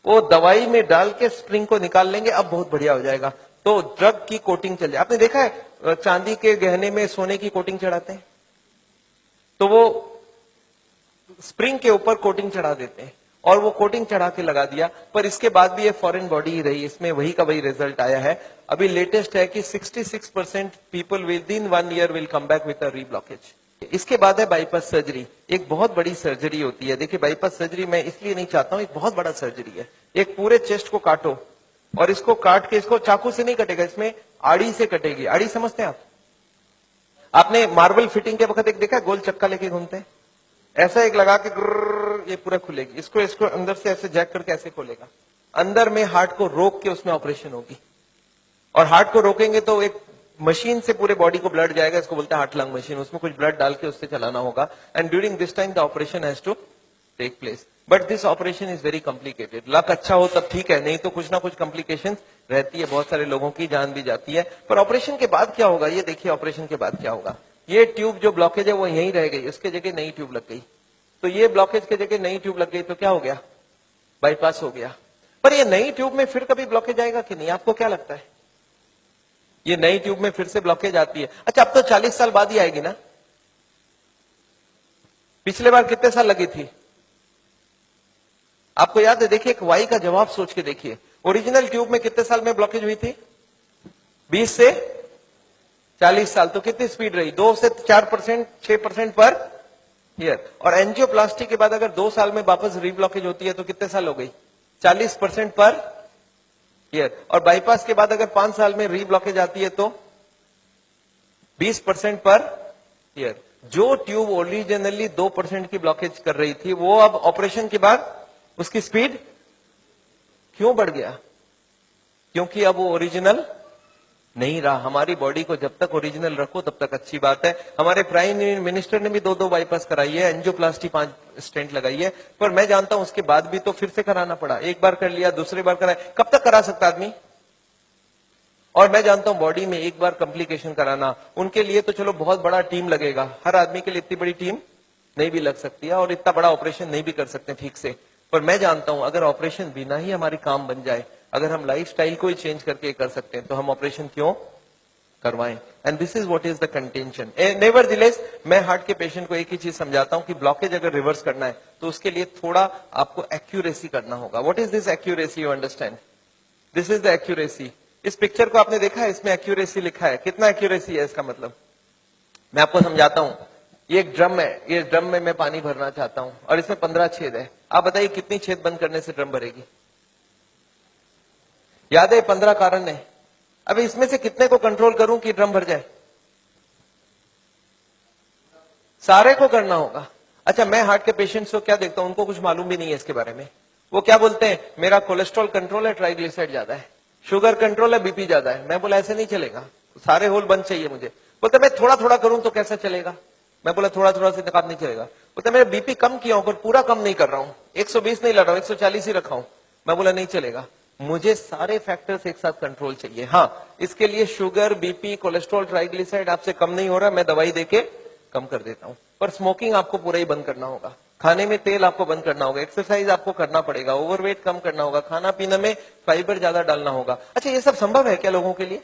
वो दवाई में डाल के स्प्रिंग को निकाल लेंगे, अब बहुत बढ़िया हो जाएगा। तो ड्रग की कोटिंग चल जाए। आपने देखा है चांदी के गहने में सोने की कोटिंग चढ़ाते हैं, तो वो स्प्रिंग के ऊपर कोटिंग चढ़ा देते हैं और वो कोटिंग चढ़ा के लगा दिया, पर इसके बाद भी ये फॉरेन बॉडी ही रही, इसमें वही का वही रिजल्ट आया है। अभी लेटेस्ट है कि 66% people with in 1 year will come back with a reblockage. इसके बाद है बाईपास सर्जरी। एक बहुत बड़ी सर्जरी होती है। देखिए बाईपास सर्जरी मैं इसलिए नहीं चाहता हूं, एक बहुत बड़ा सर्जरी है। एक पूरे चेस्ट को काटो और इसको काट के, इसको चाकू से नहीं कटेगा, इसमें आड़ी से कटेगी। आड़ी समझते हैं आप? आपने मार्बल फिटिंग के वक्त एक देखा है गोल चक्का लेके घूमते हैं, ऐसा एक लगा के ये पूरा खुलेगी। इसको अंदर से ऐसे जैक करके ऐसे खोलेगा, अंदर में हार्ट को रोक के उसमें ऑपरेशन होगी। और हार्ट को रोकेंगे तो एक मशीन से पूरे बॉडी को ब्लड जाएगा, इसको बोलते हैं हार्ट लंग मशीन। उसमें कुछ ब्लड डाल के उससे चलाना होगा and during this time the operation has to take place. But this operation is very complicated. Luck अच्छा हो तब ठीक है, नहीं तो कुछ ना कुछ कॉम्प्लिकेशन रहती है, बहुत सारे लोगों की जान भी जाती है। पर ऑपरेशन के बाद क्या होगा ये देखिए, ऑपरेशन के बाद क्या होगा। ये ट्यूब जो ब्लॉकेज है वो यहीं रह गई, उसके जगह नई ट्यूब लग गई। तो ये ब्लॉकेज के जगह नई ट्यूब लग गई तो क्या हो गया, बाईपास हो गया। पर ये नई ट्यूब में फिर कभी ब्लॉकेज आएगा कि नहीं, आपको क्या लगता है? ये नई ट्यूब में फिर से ब्लॉकेज आती है। अच्छा अब तो 40 साल बाद ही आएगी ना, पिछले बार कितने साल लगी थी आपको याद है? देखिए एक वाई का जवाब सोच के देखिए, ओरिजिनल ट्यूब में कितने साल में ब्लॉकेज हुई थी? 20 से 40 साल। तो कितनी स्पीड रही? 2 से 4%, 6% पर ईयर। और एंजियोप्लास्टी के बाद अगर 2 साल में वापस रीब्लॉकेज होती है तो कितने साल हो गई? 40% पर ईयर। और बाईपास के बाद अगर 5 साल में रीब्लॉकेज आती है तो 20% पर ईयर। जो ट्यूब ओरिजिनली 2% की ब्लॉकेज कर रही थी वो अब ऑपरेशन के बाद उसकी स्पीड क्यों बढ़ गया? क्योंकि अब वो ओरिजिनल नहीं रहा। हमारी बॉडी को जब तक ओरिजिनल रखो तब तक अच्छी बात है। हमारे प्राइम मिनिस्टर ने भी 2 बाईपास कराई है, एंजियोप्लास्टी 5 स्टेंट लगाई है, पर मैं जानता हूं उसके बाद भी तो फिर से कराना पड़ा। एक बार कर लिया, दूसरी बार कराया, कब तक करा सकता आदमी? और मैं जानता हूं बॉडी में एक बार कॉम्प्लिकेशन कराना, उनके लिए तो चलो बहुत बड़ा टीम लगेगा। हर आदमी के लिए इतनी बड़ी टीम नहीं भी लग सकती है और इतना बड़ा ऑपरेशन नहीं भी कर सकते ठीक से। पर मैं जानता हूं अगर ऑपरेशन बिना ही हमारी काम बन जाए, अगर हम लाइफस्टाइल को ही चेंज करके कर सकते हैं तो हम ऑपरेशन क्यों करवाएं? And this is what is the contention. Nevertheless मैं हार्ट के पेशेंट को एक ही चीज समझाता हूं कि ब्लॉकेज अगर रिवर्स करना है तो उसके लिए थोड़ा आपको एक्यूरेसी करना होगा। What is this accuracy? You understand? This is the accuracy. इस पिक्चर को आपने देखा है, इसमें एक्यूरेसी लिखा है। कितना एक्यूरेसी है इसका मतलब? मैं आपको समझाता हूं। ये एक ड्रम है, ये ड्रम में मैं पानी भरना चाहता हूं और इसमें 15 छेद है। आप बताइए कितनी छेद बंद करने से ड्रम भरेगी? याद है 15 कारण है। अब इसमें से कितने को कंट्रोल करूं कि ड्रम भर जाए? सारे को करना होगा। अच्छा मैं हार्ट के पेशेंट्स को क्या देखता हूं, उनको कुछ मालूम भी नहीं है इसके बारे में। वो क्या बोलते हैं, मेरा कोलेस्ट्रॉल कंट्रोल है, ट्राइग्लिसराइड ज्यादा है, शुगर कंट्रोल है, बीपी ज्यादा है। मैं बोला ऐसे नहीं चलेगा, सारे होल बंद चाहिए मुझे। बोलते मैं थोड़ा थोड़ा करूं तो कैसा चलेगा? मैं बोला थोड़ा थोड़ा से काम नहीं चलेगा। बोलते मेरा बीपी कम किया हूं पर पूरा कम नहीं कर रहा हूं, 120 नहीं ला रहा हूं, 140 ही रखा हूं। मैं बोला नहीं चलेगा, मुझे सारे फैक्टर्स एक साथ कंट्रोल चाहिए। हाँ इसके लिए शुगर, बीपी, कोलेस्ट्रॉल, ट्राइग्लिसराइड आपसे कम नहीं हो रहा, मैं दवाई देके कम कर देता हूं। पर स्मोकिंग आपको पूरा ही बंद करना होगा, खाने में तेल आपको बंद करना होगा, एक्सरसाइज आपको करना पड़ेगा, ओवरवेट कम करना होगा, खाना पीने में फाइबर ज्यादा डालना होगा। अच्छा ये सब संभव है क्या लोगों के लिए?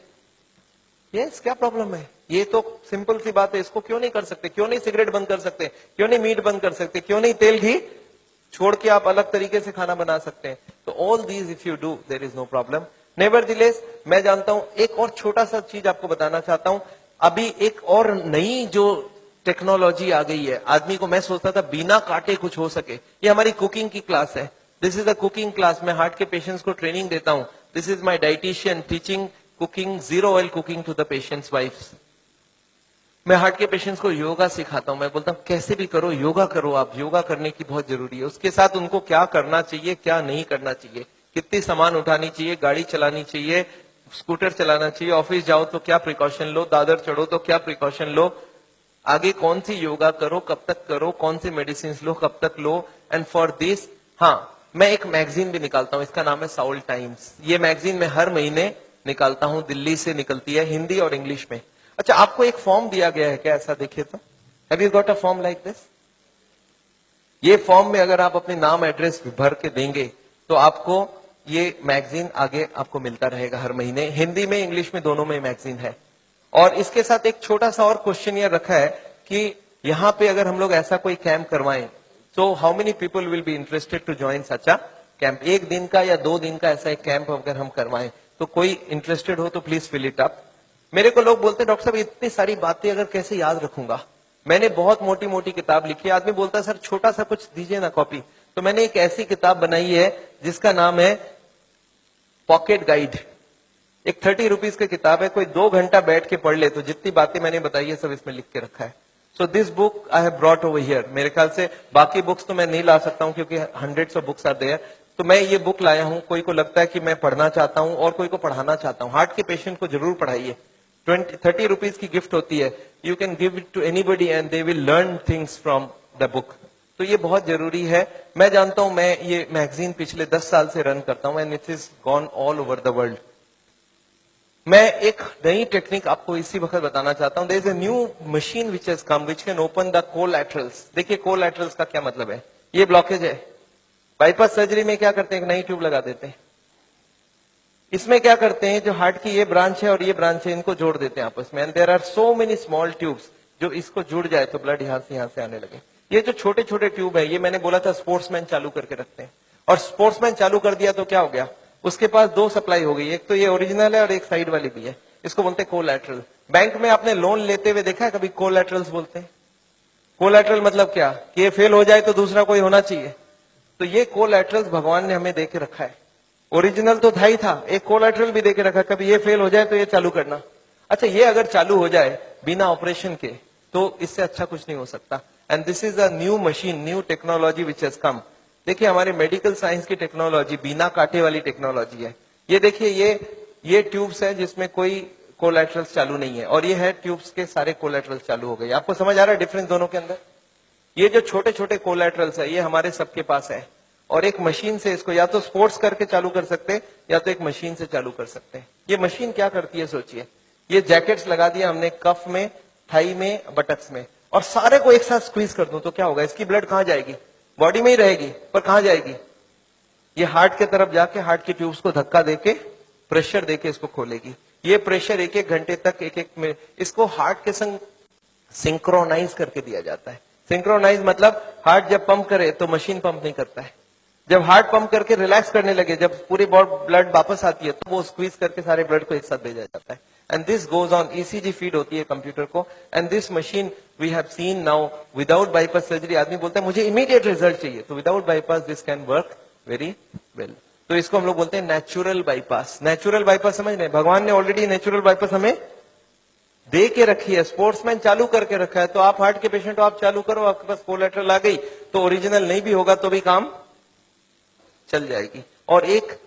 यस, क्या प्रॉब्लम है? ये तो सिंपल सी बात है, इसको क्यों नहीं कर सकते? क्यों नहीं सिगरेट बंद कर सकते? क्यों नहीं मीट बंद कर सकते? क्यों नहीं तेल घी छोड़ के आप अलग तरीके से खाना बना सकते हैं? तो all these if you do there is no problem. Nevertheless मैं जानता हूं, एक और छोटा सा चीज आपको बताना चाहता हूं। अभी एक और नई जो टेक्नोलॉजी आ गई है, आदमी को मैं सोचता था बिना काटे कुछ हो सके। ये हमारी कुकिंग की क्लास है, this is a cooking class. मैं हार्ट के पेशेंट्स को ट्रेनिंग देता हूं। This is my dietitian teaching cooking, 0 oil cooking to the patients wives. मैं हार्ट के पेशेंट्स को योगा सिखाता हूं। मैं बोलता हूं कैसे भी करो योगा करो, आप योगा करने की बहुत जरूरी है। उसके साथ उनको क्या करना चाहिए, क्या नहीं करना चाहिए, कितनी सामान उठानी चाहिए, गाड़ी चलानी चाहिए, स्कूटर चलाना चाहिए, ऑफिस जाओ तो क्या प्रिकॉशन लो, दादर चढ़ो तो क्या प्रिकॉशन लो, आगे कौन सी योगा करो, कब तक करो, कौन सी मेडिसिन लो, कब तक लो। एंड फॉर दिस हाँ मैं एक मैगजीन भी निकालता हूं, इसका नाम है साउल टाइम्स। ये मैगजीन मैं हर महीने निकालता हूं, दिल्ली से निकलती है, हिंदी और इंग्लिश में। अच्छा, आपको एक फॉर्म दिया गया है क्या? ऐसा देखिए तो, have you got a form like this? ये फॉर्म में अगर आप अपने नाम एड्रेस भर के देंगे तो आपको ये मैगजीन आगे आपको मिलता रहेगा हर महीने। हिंदी में इंग्लिश में दोनों में मैगजीन है। और इसके साथ एक छोटा सा और क्वेश्चन ये रखा है कि यहां पे अगर हम लोग ऐसा कोई कैंप करवाएं तो how many people will be interested to join such a camp? 1 दिन का या 2 दिन का ऐसा एक कैंप अगर हम करवाएं तो कोई इंटरेस्टेड हो तो प्लीज फिल इट अप। मेरे को लोग बोलते हैं डॉक्टर साहब इतनी सारी बातें अगर कैसे याद रखूंगा, मैंने बहुत मोटी मोटी किताब लिखी है। आदमी बोलता है सर छोटा सा कुछ दीजिए ना कॉपी। तो मैंने एक ऐसी किताब बनाई है जिसका नाम है पॉकेट गाइड। एक 30 रुपीज की किताब है, कोई 2 घंटा बैठ के पढ़ ले तो जितनी बातें मैंने बताई है सब इसमें लिख के रखा है। So this book I have brought over here. मेरे ख्याल से बाकी बुक्स तो मैं नहीं ला सकता हूं क्योंकि hundreds of books are there. तो मैं ये बुक लाया हूं, कोई को लगता है कि मैं पढ़ना चाहता हूं और कोई को पढ़ाना चाहता हूं। हार्ट के पेशेंट को जरूर पढ़ाइए। 30 रुपीज की गिफ्ट होती है, you can give it to anybody and they will learn things from the book. तो ये बहुत जरूरी है। मैं जानता हूं, मैं ये मैगजीन पिछले 10 साल से रन करता हूं and it is gone all over the world. मैं एक नई टेक्निक आपको इसी वक्त बताना चाहता हूं। There is a new machine which has come which can open the collaterals. देखिए कोलैटरल्स का क्या मतलब है। ये ब्लॉकेज है, बाईपास सर्जरी में क्या करते हैं, एक नई ट्यूब लगा देते हैं। इसमें क्या करते हैं, जो हार्ट की ये ब्रांच है और ये ब्रांच है, इनको जोड़ देते हैं आपस में। And there are so many small tubes, जो इसको जुड़ जाए तो ब्लड यहां से आने लगे। ये जो छोटे छोटे ट्यूब है, ये मैंने बोला था स्पोर्ट्समैन चालू करके रखते हैं। और स्पोर्ट्समैन चालू कर दिया तो क्या हो गया, उसके पास 2 सप्लाई हो गई। एक तो ये ओरिजिनल है और एक साइड वाली भी है। इसको बोलते हैं कोलैटरल। बैंक में आपने लोन लेते हुए देखा है कभी कोलैटरल्स बोलते हैं? कोलैटरल मतलब क्या, कि ये फेल हो जाए तो दूसरा कोई होना चाहिए। तो ये कोलैटरल्स भगवान ने हमें दे के रखा है। ओरिजिनल तो था ही था, एक कोलैटरल भी देके रखा, कभी ये फेल हो जाए तो ये चालू करना। अच्छा, ये अगर चालू हो जाए बिना ऑपरेशन के तो इससे अच्छा कुछ नहीं हो सकता। And this is a new machine, new technology which has कम। देखिए हमारे मेडिकल साइंस की टेक्नोलॉजी बिना कांटे वाली टेक्नोलॉजी है। ये देखिए ये ट्यूब्स है जिसमें कोई कोलैटरल्स चालू नहीं है, और ये है ट्यूब्स के सारे कोलैटरल्स चालू हो गए। आपको समझ आ रहा है डिफरेंस दोनों के अंदर? ये जो छोटे छोटे कोलैटरल्स है ये हमारे सबके पास है, और एक मशीन से इसको या तो स्पोर्ट्स करके चालू कर सकते हैं या तो एक मशीन से चालू कर सकते हैं। ये मशीन क्या करती है सोचिए, ये जैकेट्स लगा दिया हमने कफ में, थाई में, बटक्स में, और सारे को एक साथ स्क्वीज कर दूं तो क्या होगा, इसकी ब्लड कहां जाएगी, बॉडी में ही रहेगी, पर कहां जाएगी, ये हार्ट के तरफ जाके हार्ट की ट्यूब्स को धक्का देके प्रेशर देके इसको खोलेगी। ये प्रेशर 1-1 घंटे तक इसको हार्ट के संग सिंक्रोनाइज करके दिया जाता है। सिंक्रोनाइज मतलब हार्ट जब पंप करे तो मशीन पंप नहीं करता है, जब हार्ट पंप करके रिलैक्स करने लगे, जब पूरी ब्लड वापस आती है तो वो स्क्वीज करके सारे ब्लड को एक साथ भेजा जाता है। And this goes on, ECG feed होती है कंप्यूटर को। And this machine we have seen now without bypass surgery. आदमी बोलता है मुझे इमीडिएट रिजल्ट चाहिए, तो without bypass this can work very well. तो इसको हम लोग बोलते हैं नेचुरल बाईपास। नेचुरल बाईपास समझ रहे हैं, भगवान ने ऑलरेडी नेचुरल बाईपास हमें दे के रखी है, स्पोर्ट्समैन चालू करके रखा है। तो आप हार्ट के पेशेंट हो, आप चालू करो, आपके पास कोलैटरल आ गई तो ओरिजिनल नहीं भी होगा तो भी काम चल जाएगी। और एक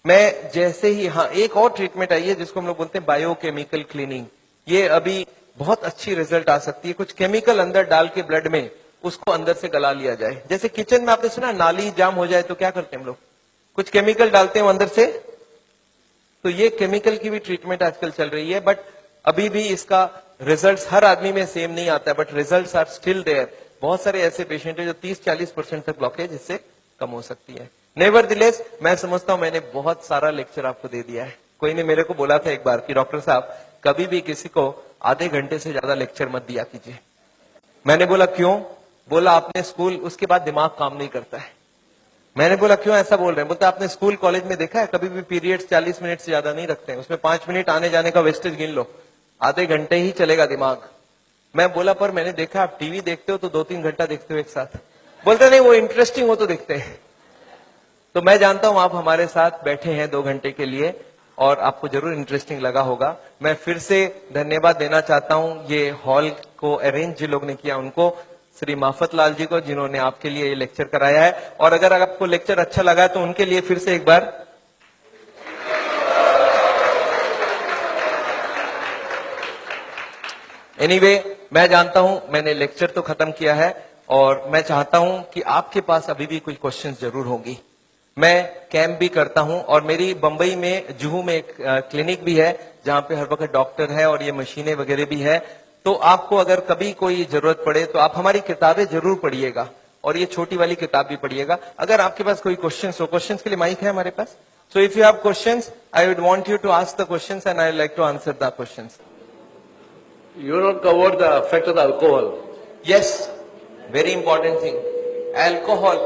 मैं जैसे ही, हाँ एक और ट्रीटमेंट आई है जिसको हम लोग बोलते हैं बायोकेमिकल क्लीनिंग। ये अभी बहुत अच्छी रिजल्ट आ सकती है। कुछ केमिकल अंदर डाल के ब्लड में उसको अंदर से गला लिया जाए। जैसे किचन में आपने सुना नाली जाम हो जाए तो क्या करते हैं हम लोग, कुछ केमिकल डालते हैं अंदर से। तो ये केमिकल की भी ट्रीटमेंट आजकल चल रही है, बट अभी भी इसका रिजल्ट्स हर आदमी में सेम नहीं आता है, but results are still there. बहुत सारे ऐसे पेशेंट है जो 30-40% तक ब्लॉकेज इससे कम हो सकती है। नेवरदिलेस मैं समझता हूं मैंने बहुत सारा लेक्चर आपको दे दिया है। कोई ने मेरे को बोला था एक बार कि डॉक्टर साहब कभी भी किसी को आधे घंटे से ज्यादा लेक्चर मत दिया कीजिए। मैंने बोला क्यों, बोला आपने स्कूल, उसके बाद दिमाग काम नहीं करता है। मैंने बोला क्यों ऐसा बोल रहे हैं, बोलते आपने स्कूल कॉलेज में देखा है कभी भी पीरियड्स 40 मिनट से ज्यादा नहीं रखते हैं, उसमें 5 मिनट आने जाने का वेस्टेज गिन लो, आधे घंटे ही चलेगा दिमाग। मैं बोला पर मैंने देखा आप टीवी देखते हो तो 2-3 घंटा देखते हो एक साथ। बोलते नहीं वो इंटरेस्टिंग हो तो देखते हैं। तो मैं जानता हूं आप हमारे साथ बैठे हैं 2 घंटे के लिए और आपको जरूर इंटरेस्टिंग लगा होगा। मैं फिर से धन्यवाद देना चाहता हूं ये हॉल को अरेंज जिन लोग ने किया उनको, श्री माफत लाल जी को जिन्होंने आपके लिए ये लेक्चर कराया है। और अगर आपको लेक्चर अच्छा लगा है तो उनके लिए फिर से एक बार एनीवे मैं जानता हूं मैंने लेक्चर तो खत्म किया है और मैं चाहता हूं कि आपके पास अभी भी कोई क्वेश्चंस जरूर होंगी। मैं कैंप भी करता हूं और मेरी बंबई में जुहू में एक क्लिनिक भी है जहां पे हर वक्त डॉक्टर है और ये मशीनें वगैरह भी है। तो आपको अगर कभी कोई जरूरत पड़े तो आप हमारी किताबें जरूर पढ़िएगा और ये छोटी वाली किताब भी पढ़िएगा। अगर आपके पास कोई क्वेश्चंस हो, क्वेश्चंस के लिए माइक है हमारे पास। So if you have questions I would want you to ask the questions and I would like to answer the questions. You not covered the effect of the alcohol. Yes, very important thing, alcohol.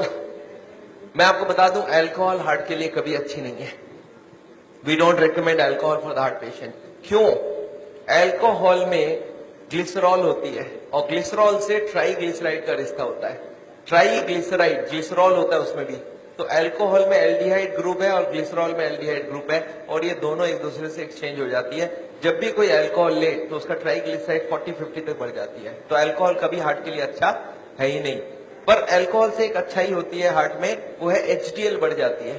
मैं आपको बता दूं, alcohol heart के लिए कभी अच्छी नहीं है। We don't recommend alcohol for the heart patient. क्यों? एल्कोहल में ग्लिसरॉल होती है और ग्लिसरॉल से ट्राईग्लिसराइड का रिश्ता होता है। ट्राईग्लिसराइड, ग्लिसरॉल होता है उसमें भी। तो एल्कोहल में एल्डिहाइड ग्रुप है और ग्लिसरॉल में एल्डिहाइड ग्रुप है और ये दोनों एक दूसरे से एक्सचेंज हो जाती है। जब भी कोई अल्कोहल ले तो उसका ट्राईग्लिसराइड 40-50 तक बढ़ जाती है। तो अल्कोहल कभी हार्ट के लिए अच्छा है ही नहीं। पर अल्कोहल से एक अच्छाई होती है हार्ट में, वो है एचडीएल बढ़ जाती है।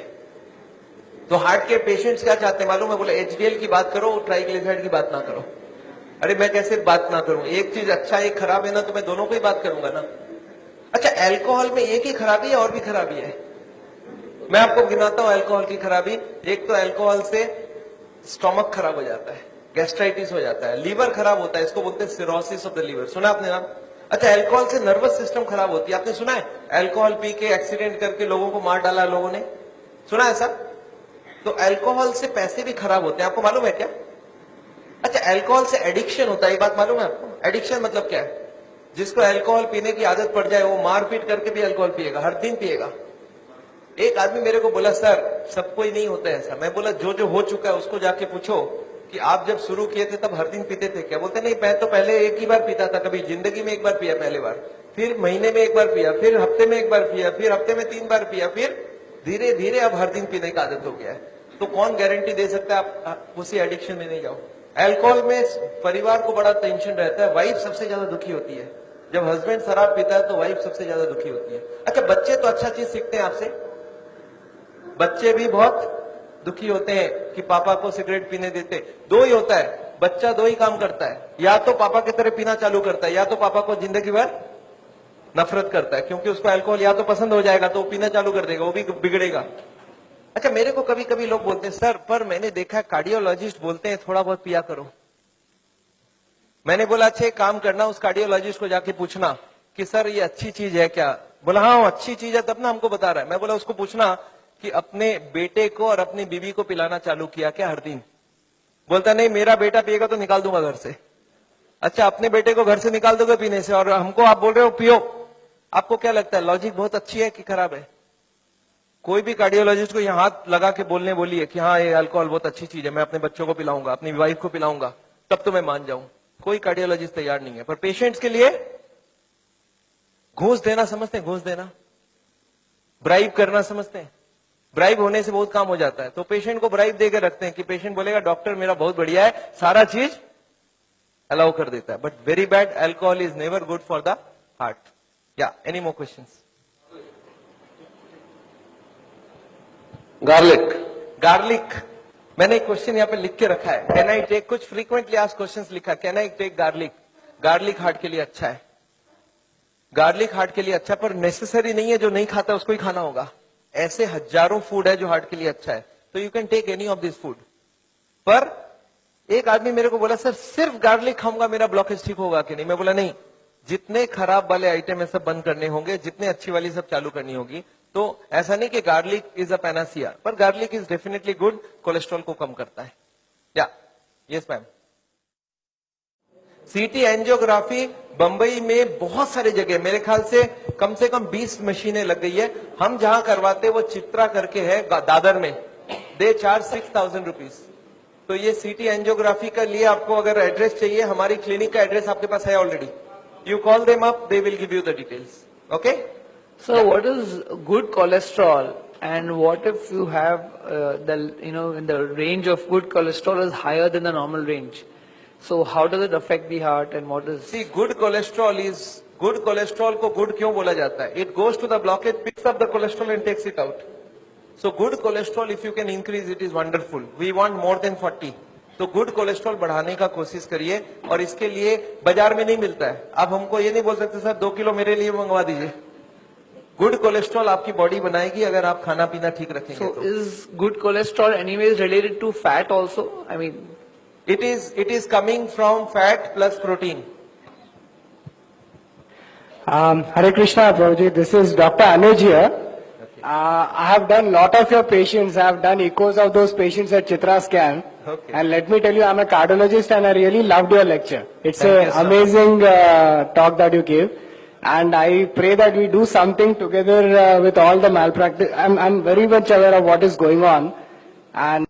तो हार्ट के पेशेंट्स क्या चाहते हैं मालूम है? बोले एचडीएल की बात करो, ट्राईग्लिसराइड की बात ना करो। अरे मैं कैसे बात ना करूं? एक चीज अच्छा एक खराब है ना, तो मैं दोनों को ही बात करूंगा ना। अच्छा, अल्कोहल में एक ही खराबी है और भी खराबी है। मैं आपको गिनाता हूं अल्कोहल की खराबी। एक तो अल्कोहल से स्टोमक खराब हो जाता है, गैस्ट्राइटिस हो जाता है, लीवर खराब होता है, इसको बोलते हैं सिरोसिस ऑफ द लीवर। सुना आपने नाम? अच्छा, अल्कोहल से नर्वस सिस्टम खराब होती है। आपने सुना है अल्कोहल पी के एक्सीडेंट करके लोगों को मार डाला लोगों ने? सुना है ऐसा? तो अल्कोहल से पैसे भी खराब होते हैं, आपको मालूम है क्या? अच्छा, अल्कोहल से एडिक्शन होता है, ये बात मालूम है आपको? एडिक्शन मतलब क्या है? जिसको अल्कोहल पीने की आदत पड़ जाए वो मारपीट करके भी अल्कोहल पिएगा, हर दिन पिएगा। एक आदमी मेरे को बोला, सर सबको ही नहीं होता है ऐसा। मैं बोला जो जो हो चुका है उसको जाके पूछो कि आप जब शुरू किए थे तब हर दिन पीते थे क्या? बोलते नहीं, मैं तो पहले एक ही बार पीता था, कभी जिंदगी में एक बार पिया पहली बार, फिर महीने में एक बार पिया, फिर हफ्ते में एक बार पिया, फिर हफ्ते में 3 बार पिया, फिर धीरे धीरे अब हर दिन पीने की आदत हो गया है। तो कौन गारंटी दे सकता है आप उसी एडिक्शन में नहीं जाओ? अल्कोहल में परिवार को बड़ा टेंशन रहता है, वाइफ सबसे ज्यादा दुखी होती है। जब हस्बैंड शराब पीता है तो वाइफ सबसे ज्यादा दुखी होती है। अच्छा, बच्चे तो अच्छा चीज सीखते हैं आपसे, बच्चे भी बहुत दुखी होते हैं कि पापा को सिगरेट पीने देते। दो ही होता है, बच्चा दो ही काम करता है, या तो पापा की तरह पीना चालू करता है या तो पापा को जिंदगी भर नफरत करता है, क्योंकि उसको अल्कोहल या तो पसंद हो जाएगा तो वो पीना चालू कर देगा, वो भी बिगड़ेगा। अच्छा, मेरे को कभी कभी लोग बोलते हैं, सर पर मैंने देखा है कार्डियोलॉजिस्ट बोलते हैं थोड़ा बहुत पिया करो। मैंने बोला अच्छा एक काम करना, उस कार्डियोलॉजिस्ट को जाके पूछना कि सर ये अच्छी चीज है क्या? बोला हाँ अच्छी चीज है, तब ना हमको बता रहा है। मैं बोला उसको पूछना कि अपने बेटे को और अपनी बीवी को पिलाना चालू किया क्या हर दिन? बोलता नहीं, मेरा बेटा पिएगा तो निकाल दूंगा घर से। अच्छा, अपने बेटे को घर से निकाल दोगे पीने से और हमको आप बोल रहे हो पियो? आपको क्या लगता है लॉजिक बहुत अच्छी है कि खराब है? कोई भी कार्डियोलॉजिस्ट को यहाँ हाथ लगा के बोलने बोलिए कि हाँ ये अल्कोहल बहुत अच्छी चीज है, मैं अपने बच्चों को पिलाऊंगा, अपनी वाइफ को पिलाऊंगा, तब तो मैं मान जाऊं। कोई कार्डियोलॉजिस्ट तैयार नहीं है। पर पेशेंट्स के लिए घूस देना समझते हैं? घूस देना, ब्राइब करना समझते हैं? ब्राइब होने से बहुत काम हो जाता है। तो पेशेंट को ब्राइब देकर रखते हैं कि पेशेंट बोलेगा डॉक्टर मेरा बहुत बढ़िया है, सारा चीज अलाउ कर देता है। But very bad, alcohol is never good for the heart. या any more questions? Garlic. Garlic, मैंने एक क्वेश्चन यहाँ पे लिख के रखा है, कैन आई टेक, कुछ फ्रीक्वेंटली आस्क्ड क्वेश्चंस लिखा, can I take garlic? Garlic heart के लिए अच्छा है, गार्लिक हार्ट के लिए अच्छा, पर नेसेसरी नहीं है जो नहीं खाता उसको ही खाना होगा। ऐसे हजारों फूड है जो हार्ट के लिए अच्छा है, तो you can take any of this food. पर एक आदमी मेरे को बोला सर सिर्फ गार्लिक खाऊंगा मेरा ब्लॉकेज ठीक होगा कि नहीं? मैं बोला नहीं, जितने खराब वाले आइटम है सब बंद करने होंगे, जितने अच्छी वाली सब चालू करनी होगी। तो ऐसा नहीं कि गार्लिक इज अ पैनासिया, पर garlic is definitely good, cholesterol को कम करता है। या yes ma'am. CT angiography Bombay में बहुत सारी जगह, मेरे ख्याल से कम 20 मशीनें लग गई है। हम जहां करवाते वो चित्रा करके है दादर में, दे चार्ज 6,000 रुपीज। तो ये सीटी एंजियोग्राफी के लिए आपको अगर एड्रेस चाहिए, हमारी क्लिनिक का एड्रेस आपके पास है already, you call them up, they will give you the details. Okay So what is good cholesterol, and what if you have in the range of good cholesterol is higher than the normal range? So how does it affect the heart, and what is? See, good cholesterol is good cholesterol को good क्यों बोला जाता है? It goes to the blockage, picks up the cholesterol and takes it out. So good cholesterol if you can increase it is wonderful. We want more than 40. तो good cholesterol बढ़ाने का कोशिश करिए, और इसके लिए बाजार में नहीं मिलता है। आप हमको ये नहीं बोल सकते सर 2 किलो मेरे लिए मंगवा दीजिए, गुड कोलेस्ट्रॉल आपकी बॉडी बनाएगी अगर आप खाना पीना ठीक रखेंगे So तो is good cholesterol anyways related to fat also? I mean, it is coming from fat plus protein. Hare Krishna, Prabhuji. This is Dr. Anuj here. I have done lot of your patients. I have done echoes of those patients at Chitra Scan. Okay. And let me tell you, I'm a cardiologist and I really loved your lecture. It's Thank you, an sir. amazing talk that you gave. And I pray that we do something together with all the malpractice. I'm very much aware of what is going on. And